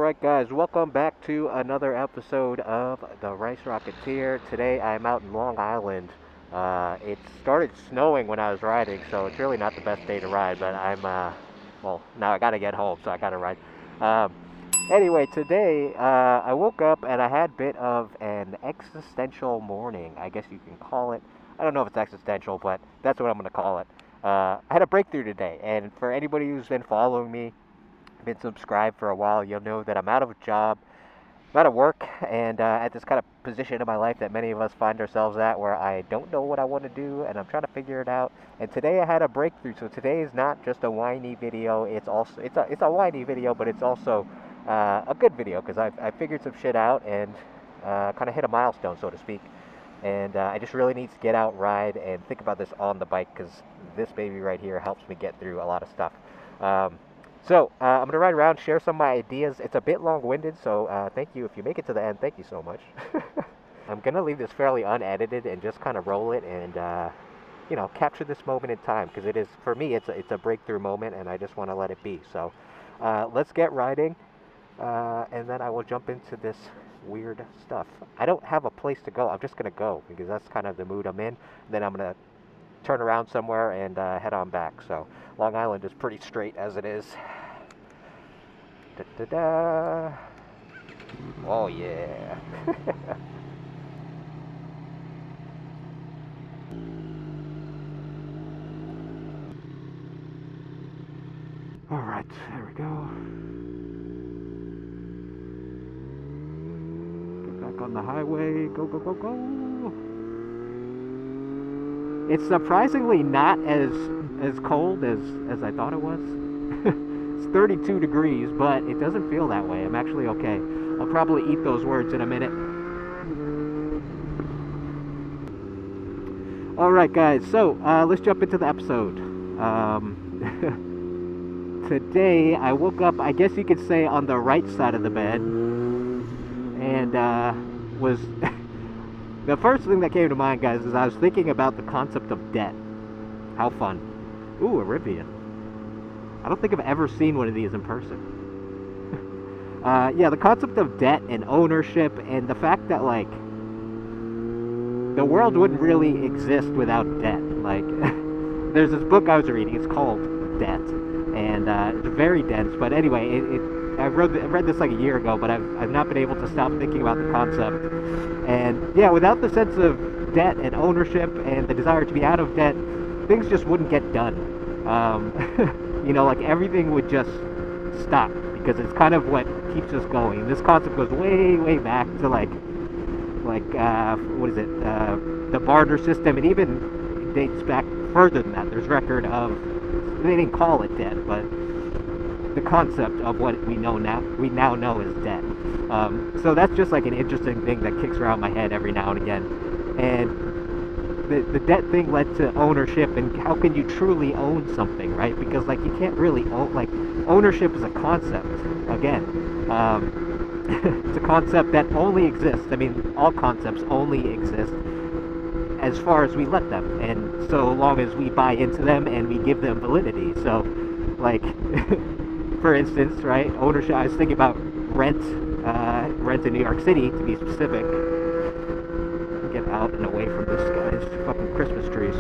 Alright guys, welcome back to another episode of the Rice Rocketeer. Today I'm out in Long Island. It started snowing when I was riding, so it's really not the best day to ride, but well, now I gotta get home, so I gotta ride. Um, anyway, today I woke up and I had a bit of an existential morning, I guess you can call it. I don't know if it's existential, but that's what I'm gonna call it. I had a breakthrough today, and for anybody who's been following me, been subscribed for a while, you'll know that I'm out of a job, I'm out of work, and at this kind of position in my life that many of us find ourselves at, where I don't know what I want to do, and I'm trying to figure it out. And today I had a breakthrough. So today is not just a whiny video. It's a whiny video, but it's also a good video because I figured some shit out and kind of hit a milestone, so to speak. And I just really need to get out, ride, and think about this on the bike because this baby right here helps me get through a lot of stuff. So, I'm going to ride around, share some of my ideas. It's a bit long-winded, so thank you. If you make it to the end, thank you so much. I'm going to leave this fairly unedited and just kind of roll it and, capture this moment in time. Because it is, for me, it's a breakthrough moment, and I just want to let it be. So, let's get riding, and then I will jump into this weird stuff. I don't have a place to go. I'm just going to go, because that's kind of the mood I'm in. Then I'm going to turn around somewhere and head on back. So Long Island is pretty straight as it is. Da, da, da. Oh yeah. All right, there we go. Get back on the highway. Go, go, go, go. It's surprisingly not as cold as I thought it was. It's 32 degrees, but it doesn't feel that way. I'm actually okay. I'll probably eat those words in a minute. Alright guys, so let's jump into the episode. Today I woke up, I guess you could say, on the right side of the bed. And was... The first thing that came to mind, guys, is I was thinking about the concept of debt. How fun. Ooh, a Rivian. I don't think I've ever seen one of these in person. Yeah, the concept of debt and ownership and the fact that, like, the world wouldn't really exist without debt. Like, there's this book I was reading, it's called Debt. And it's very dense, but anyway, I read this like a year ago, but I've not been able to stop thinking about the concept. And yeah, without the sense of debt and ownership and the desire to be out of debt, things just wouldn't get done. Like everything would just stop because it's kind of what keeps us going. This concept goes way, way back to what is it? The barter system. It even dates back further than that. There's record of, they didn't call it debt, but the concept of what we now know as debt. So that's just like an interesting thing that kicks around my head every now and again. And the debt thing led to ownership, and how can you truly own something, right? Because like you can't really own, like, ownership is a concept. Again, it's a concept that only exists. I mean, all concepts only exist as far as we let them, and so long as we buy into them and we give them validity. So, like, for instance, right, ownership, I was thinking about rent in New York City, to be specific. Get out and away from this guy's fucking Christmas trees.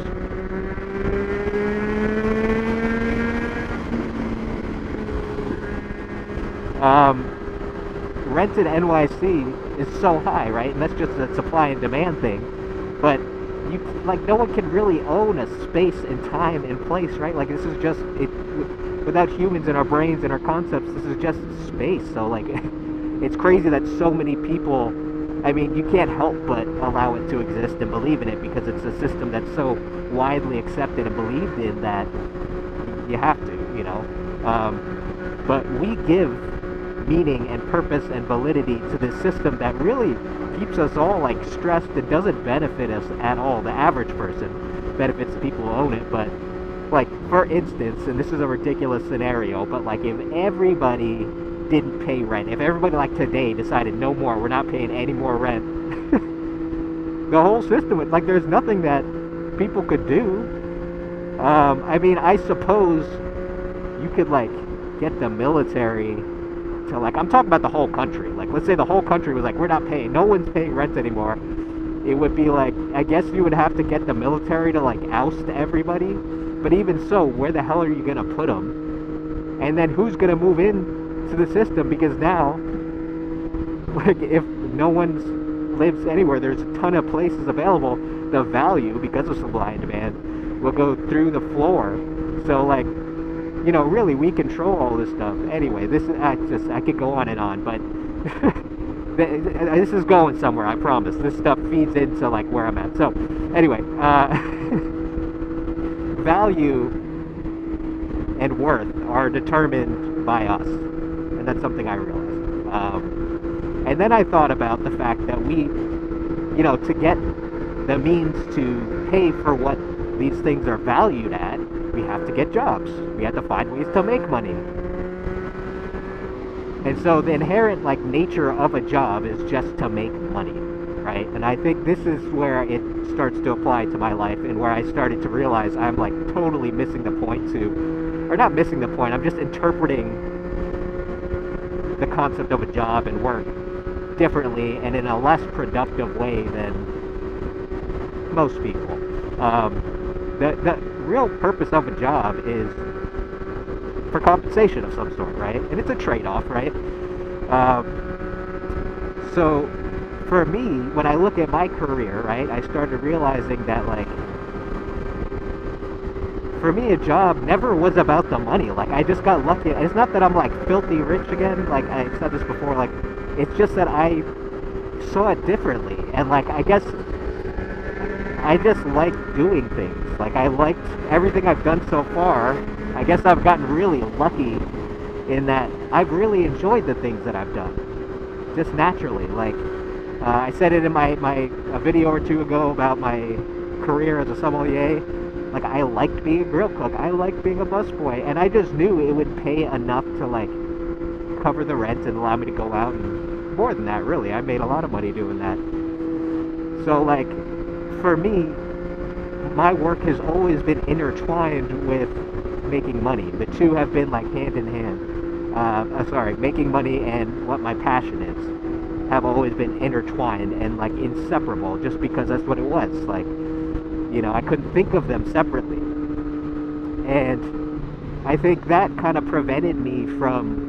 Rent in NYC is so high, right? And that's just a supply and demand thing. But no one can really own a space and time and place, right? Like, this is just it. Without humans and our brains and our concepts, this is just space. So, like, it's crazy that so many people, I mean, you can't help but allow it to exist and believe in it because it's a system that's so widely accepted and believed in that you have to, But we give meaning and purpose and validity to this system that really keeps us all, like, stressed and doesn't benefit us at all. The average person benefits the people who own it, but, like, for instance, and this is a ridiculous scenario, but, like, if everybody didn't pay rent, if everybody, like, today decided no more, we're not paying any more rent, the whole system would, like, there's nothing that people could do. I mean, I suppose you could, like, get the military to, like, I'm talking about the whole country. Like, let's say the whole country was like, we're not paying, no one's paying rent anymore. It would be like, I guess you would have to get the military to, like, oust everybody. But even so, where the hell are you going to put them? And then who's going to move in to the system? Because now, like, if no one lives anywhere, there's a ton of places available. The value, because of supply and demand, will go through the floor. So, like, you know, really, we control all this stuff. Anyway, this is, I could go on and on, but this is going somewhere, I promise. This stuff feeds into, like, where I'm at. So, anyway, value and worth are determined by us, and that's something I realized. And then I thought about the fact that we, you know, to get the means to pay for what these things are valued at, we have to get jobs. We have to find ways to make money. And so the inherent, like, nature of a job is just to make money, right? And I think this is where it starts to apply to my life, and where I started to realize I'm, like, totally missing the point to, or not missing the point, I'm just interpreting the concept of a job and work differently and in a less productive way than most people. The real purpose of a job is for compensation of some sort, right? And it's a trade-off, right? So for me, when I look at my career, right, I started realizing that, like, for me, a job never was about the money. Like, I just got lucky. It's not that I'm, like, filthy rich again. Like, I said this before. Like, it's just that I saw it differently. And, like, I guess I just like doing things. Like, I liked everything I've done so far. I guess I've gotten really lucky in that I've really enjoyed the things that I've done. Just naturally. Like, I said it in a video or two ago about my career as a sommelier. Like, I liked being a grill cook. I liked being a busboy. And I just knew it would pay enough to, like, cover the rent and allow me to go out. And more than that, really. I made a lot of money doing that. So, like, for me, my work has always been intertwined with making money. The two have been, like, hand in hand. Making money and what my passion is have always been intertwined and, like, inseparable, just because that's what it was. Like, you know, I couldn't think of them separately. And I think that kind of prevented me from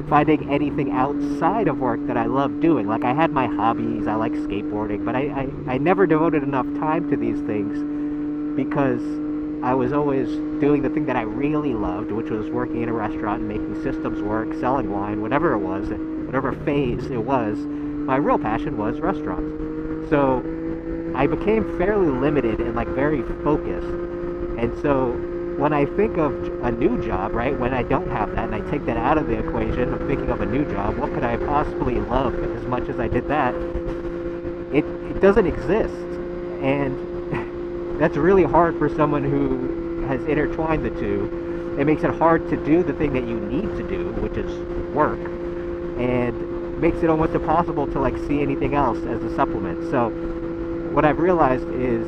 finding anything outside of work that I love doing. Like, I had my hobbies, I like skateboarding, but I never devoted enough time to these things because I was always doing the thing that I really loved, which was working in a restaurant and making systems work, selling wine, whatever it was, whatever phase it was. My real passion was restaurants. So I became fairly limited and, like, very focused. And so when I think of a new job, right, when I don't have that and I take that out of the equation, I'm thinking of a new job, what could I possibly love as much as I did that? It doesn't exist. And that's really hard for someone who has intertwined the two. It makes it hard to do the thing that you need to do, which is work, and makes it almost impossible to, like, see anything else as a supplement. So what I've realized is,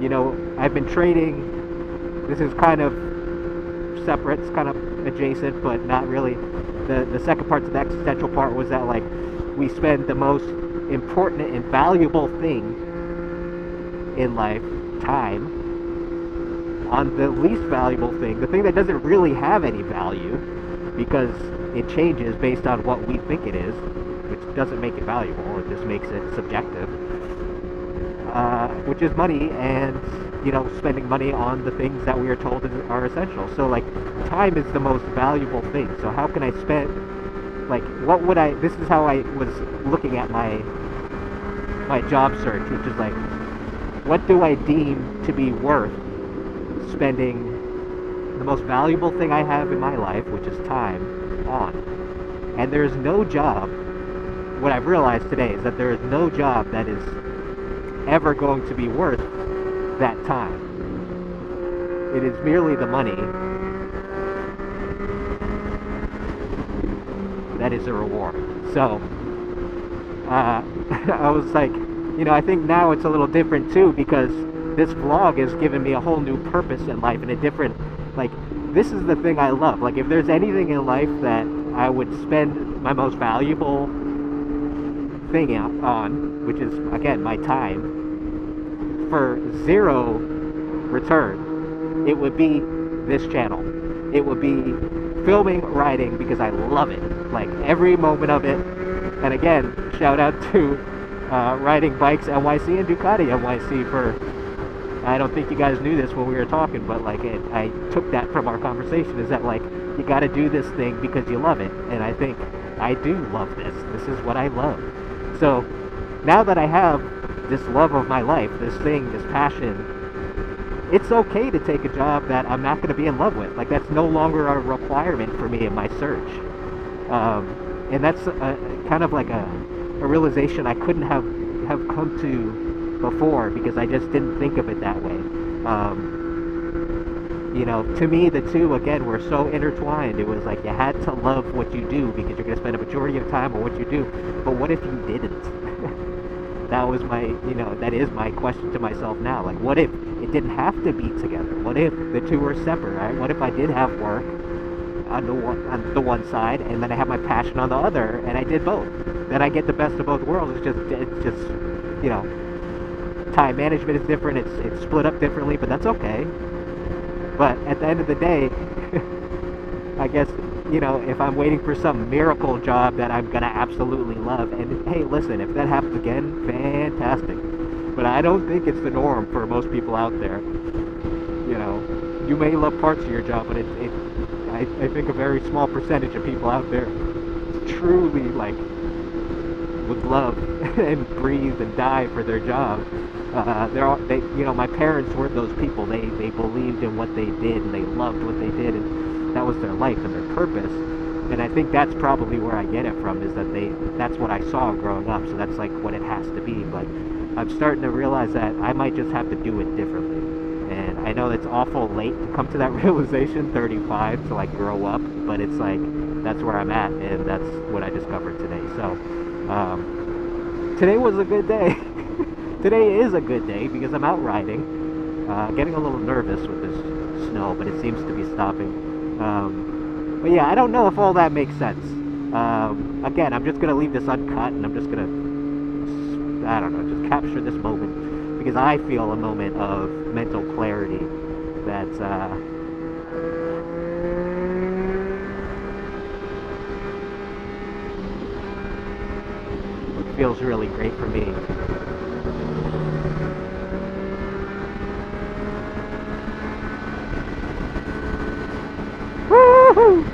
you know, I've been trading. This is kind of separate, it's kind of adjacent, but not really. The second part to the existential part was that, like, we spend the most important and valuable thing in life, time, on the least valuable thing, the thing that doesn't really have any value, because it changes based on what we think it is, which doesn't make it valuable, it just makes it subjective, which is money, and, you know, spending money on the things that we are told are essential. So, like, time is the most valuable thing. So how can I spend, like, what would I, this is how I was looking at my job search, which is like, what do I deem to be worth spending the most valuable thing I have in my life, which is time, on? And there's no job, what I've realized today is that there is no job that is ever going to be worth that time. It is merely the money that is a reward. So, I was like, you know, I think now it's a little different too, because this vlog has given me a whole new purpose in life and a different, like, this is the thing I love. Like, if there's anything in life that I would spend my most valuable thing on, which is, again, my time, for zero return, it would be this channel. It would be filming riding because I love it. Like, every moment of it. And again, shout out to Riding Bikes NYC and Ducati NYC for, I don't think you guys knew this when we were talking, but like I took that from our conversation, is that like, you got to do this thing because you love it. And I think I do love this. This is what I love. So now that I have this love of my life, this thing, this passion, it's okay to take a job that I'm not going to be in love with. Like, that's no longer a requirement for me in my search. And that's kind of like a realization I couldn't have come to before, because I just didn't think of it that way. You know, to me, the two, again, were so intertwined. It was like you had to love what you do because you're going to spend a majority of time on what you do. But what if you didn't? That was my, you know, that is my question to myself now. Like, what if it didn't have to be together? What if the two were separate, right? What if I did have work on the one side, and then I have my passion on the other, and I did both? Then I get the best of both worlds. It's just, you know, time management is different. It's split up differently, but that's okay. But at the end of the day, I guess, you know, if I'm waiting for some miracle job that I'm gonna absolutely love, and hey, listen, if that happens again, fantastic. But I don't think it's the norm for most people out there. You know, you may love parts of your job, but I think a very small percentage of people out there truly, like, would love and breathe and die for their job. You know, my parents were those people. They believed in what they did, and they loved what they did, and that was their life and their purpose. And I think that's probably where I get it from, is that that's what I saw growing up, so that's like what it has to be. But I'm starting to realize that I might just have to do it differently. And I know it's awful late to come to that realization, 35, to like grow up, but it's like, that's where I'm at, and that's what I discovered today. So today was a good day. Today is a good day because I'm out riding, getting a little nervous with this snow, but it seems to be stopping. But yeah, I don't know if all that makes sense. Again, I'm just going to leave this uncut, and I'm just going to, I don't know, just capture this moment, because I feel a moment of mental clarity that, feels really great for me. Woo-hoo!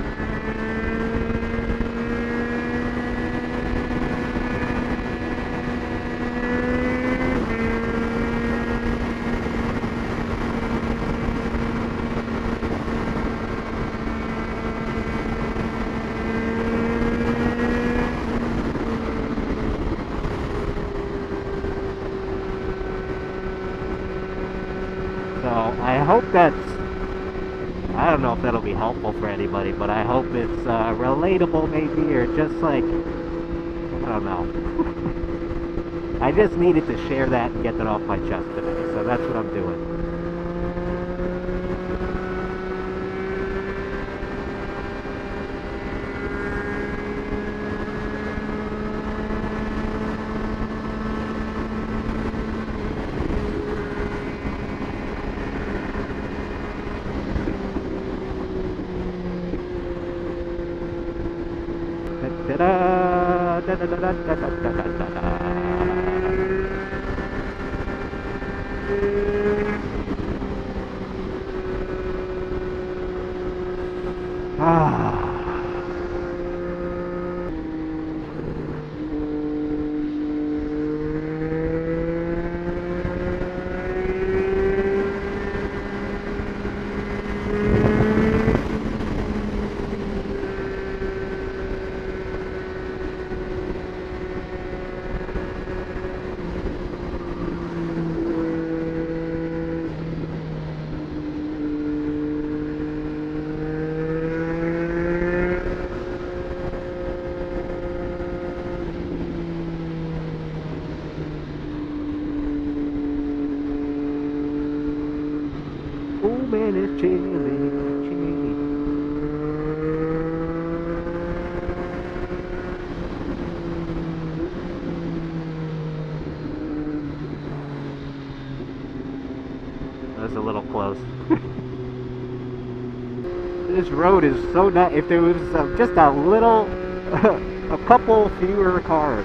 So I hope that's, I don't know if that'll be helpful for anybody, but I hope it's relatable maybe, or just like, I don't know. I just needed to share that and get that off my chest today, so that's what I'm doing. Da-da, da-da-da-da-da-da-da-da. Ah. was a little close. This road is so nice. If there was just a little, a couple fewer cars,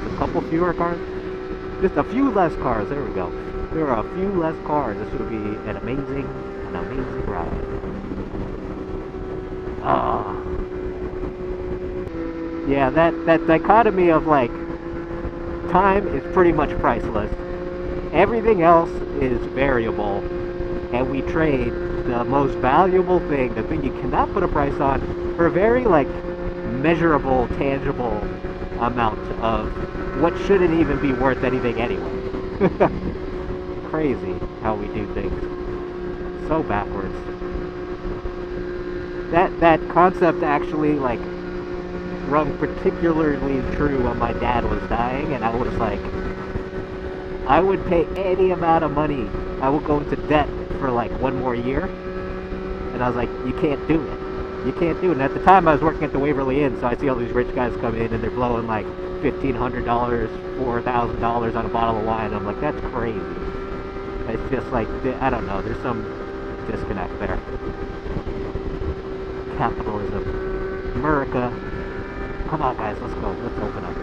just a few less cars. There we go. There are a few less cars. This would be an amazing ride. Ah. Yeah, that dichotomy of like time is pretty much priceless. Everything else is variable, and we trade the most valuable thing, the thing you cannot put a price on, for a very like measurable, tangible amount of what shouldn't even be worth anything anyway. Crazy how we do things. So backwards. That concept actually like rung particularly true when my dad was dying, and I was like, I would pay any amount of money. I would go into debt for like one more year. And I was like, you can't do it. You can't do it. And at the time I was working at the Waverly Inn, so I see all these rich guys come in and they're blowing like $1,500, $4,000 on a bottle of wine. I'm like, that's crazy. It's just like, I don't know, there's some disconnect there. Capitalism. America. Come on guys, let's go. Let's open up.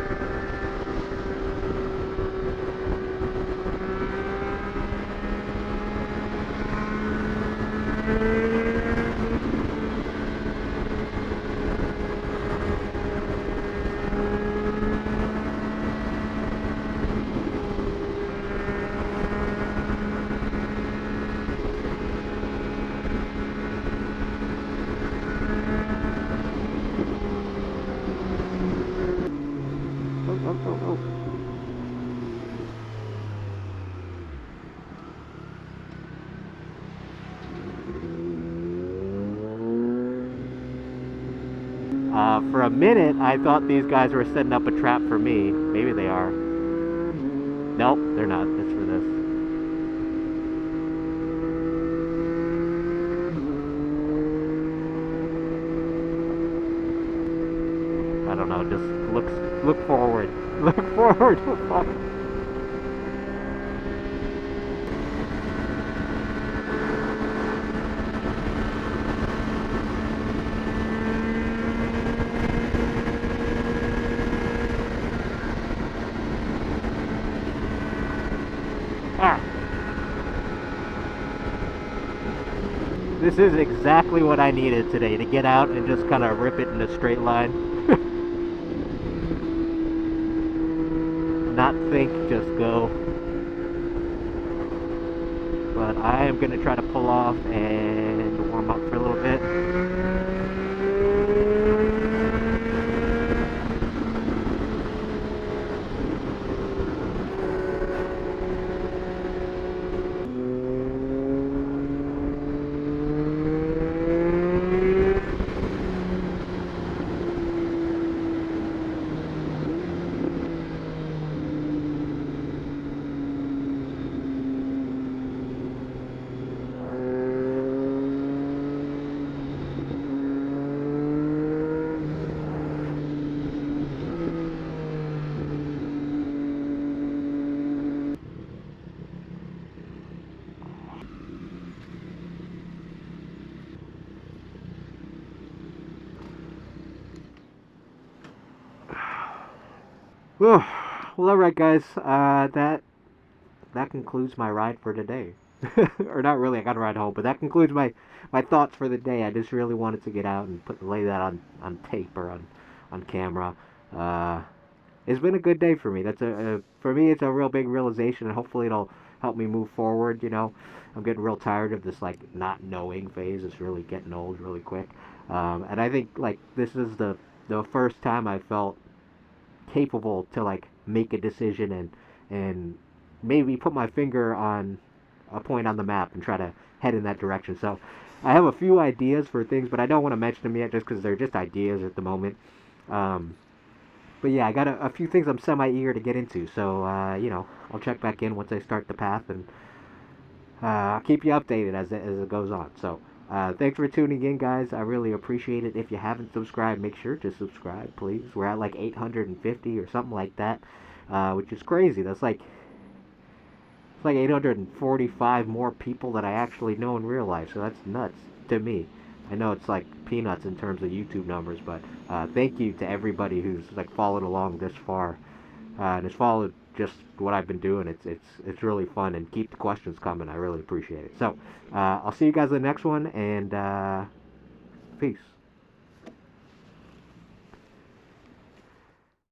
For a minute, I thought these guys were setting up a trap for me. Maybe they are. Nope, they're not. It's for this. I don't know. Just look forward. Look forward. Fuck. This is exactly what I needed today, to get out and just kind of rip it in a straight line. Not think, just go. But I am going to try to pull off and warm up for a little bit. Well, alright guys, that concludes my ride for today. Or not really, I gotta ride home, but that concludes my thoughts for the day. I just really wanted to get out and lay that on tape or on camera. It's been a good day for me. That's for me, it's a real big realization, and hopefully it'll help me move forward, you know. I'm getting real tired of this, like, not knowing phase. It's really getting old really quick. And I think, like, this is the first time I felt capable to like make a decision and maybe put my finger on a point on the map and try to head in that direction. So I have a few ideas for things, but I don't want to mention them yet just because they're just ideas at the moment. But yeah, I got a few things I'm semi-eager to get into. So you know, I'll check back in once I start the path, and I'll keep you updated as it goes on. So thanks for tuning in, guys. I really appreciate it. If you haven't subscribed, make sure to subscribe, please. We're at like 850 or something like that, which is crazy. That's like, It's like 845 more people that I actually know in real life. So that's nuts to me. I know it's like peanuts in terms of YouTube numbers, but thank you to everybody who's like followed along this far and has followed just what I've been doing. It's really fun, and keep the questions coming. I really appreciate it. So I'll see you guys in the next one, and peace.